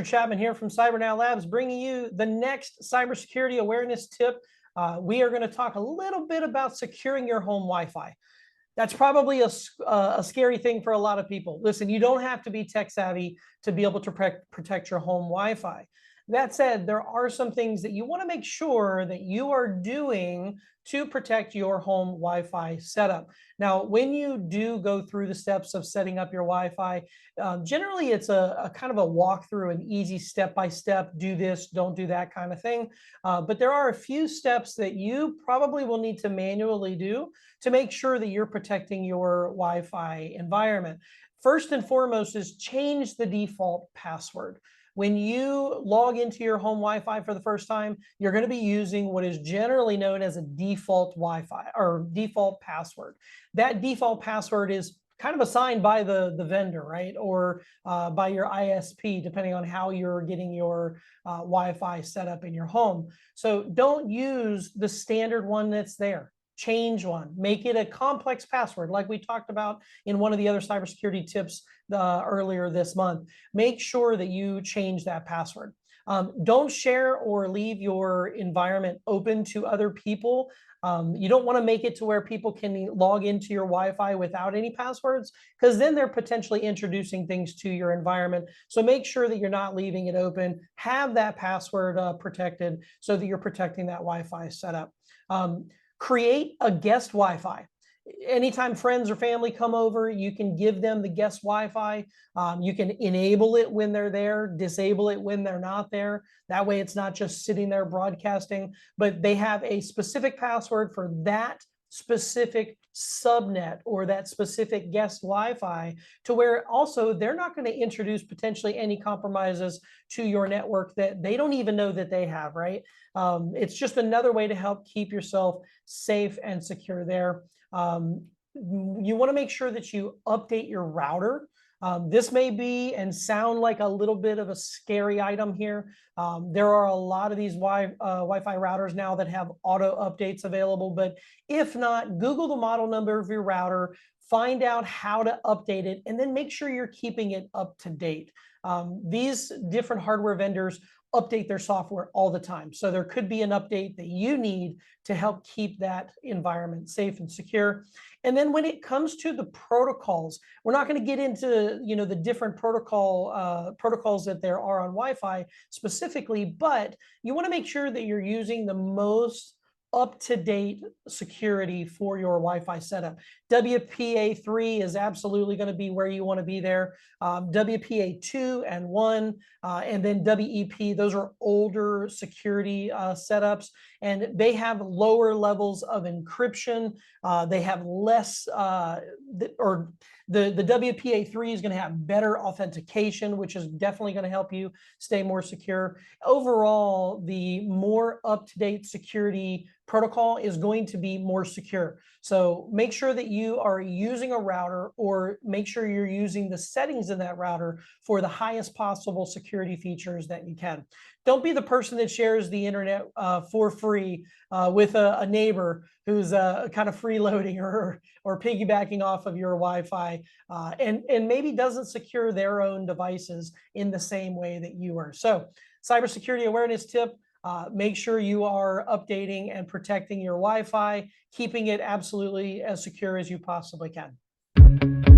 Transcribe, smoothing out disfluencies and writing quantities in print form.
Richard Chapman here from CyberNow Labs, bringing you the next cybersecurity awareness tip. We are going to talk a little bit about securing your home Wi-Fi. That's probably a scary thing for a lot of people. Listen, you don't have to be tech savvy to be able to protect your home Wi-Fi. That said, there are some things that you want to make sure that you are doing to protect your home Wi-Fi setup. Now, when you do go through the steps of setting up your Wi-Fi, generally it's a kind of a walkthrough, an easy step-by-step, do this, don't do that kind of thing. But there are a few steps that you probably will need to manually do to make sure that you're protecting your Wi-Fi environment. First and foremost is change the default password. When you log into your home Wi-Fi for the first time, you're going to be using what is generally known as a default Wi-Fi or default password. That default password is kind of assigned by the vendor, right? Or by your ISP, depending on how you're getting your Wi-Fi set up in your home. So don't use the standard one that's there. Change one, make it a complex password like we talked about in one of the other cybersecurity tips earlier this month. Make sure that you change that password. Don't share or leave your environment open to other people. You don't want to make it to where people can log into your Wi-Fi without any passwords, because then they're potentially introducing things to your environment. So make sure that you're not leaving it open. Have that password protected so that you're protecting that Wi-Fi setup. Create a guest Wi-Fi. Anytime friends or family come over, you can give them the guest Wi-Fi. You can enable it when they're there, disable it when they're not there. That way it's not just sitting there broadcasting, but they have a specific password for that specific subnet or that specific guest Wi-Fi, to where also they're not going to introduce potentially any compromises to your network that they don't even know that they have, right? It's just another way to help keep yourself safe and secure there. You want to make sure that you update your router. This may be and sound like a little bit of a scary item here. There are a lot of these Wi-Fi routers now that have auto updates available, but if not, Google the model number of your router, find out how to update it, and then make sure you're keeping it up to date. These different hardware vendors update their software all the time. So there could be an update that you need to help keep that environment safe and secure. And then when it comes to the protocols, we're not going to get into, the different protocols that there are on Wi-Fi specifically, but you want to make sure that you're using the most up-to-date security for your Wi-Fi setup. WPA3 is absolutely going to be where you want to be there. WPA2 and 1, and then WEP, those are older security setups, and they have lower levels of encryption. They have less, the WPA3 is going to have better authentication, which is definitely going to help you stay more secure. Overall, the more up-to-date security protocol is going to be more secure. So make sure that you are using a router, or make sure you're using the settings in that router for the highest possible security features that you can. Don't be the person that shares the internet for free with a neighbor who's kind of freeloading or piggybacking off of your Wi-Fi and maybe doesn't secure their own devices in the same way that you are. So, cybersecurity awareness tip. Make sure you are updating and protecting your Wi-Fi, keeping it absolutely as secure as you possibly can.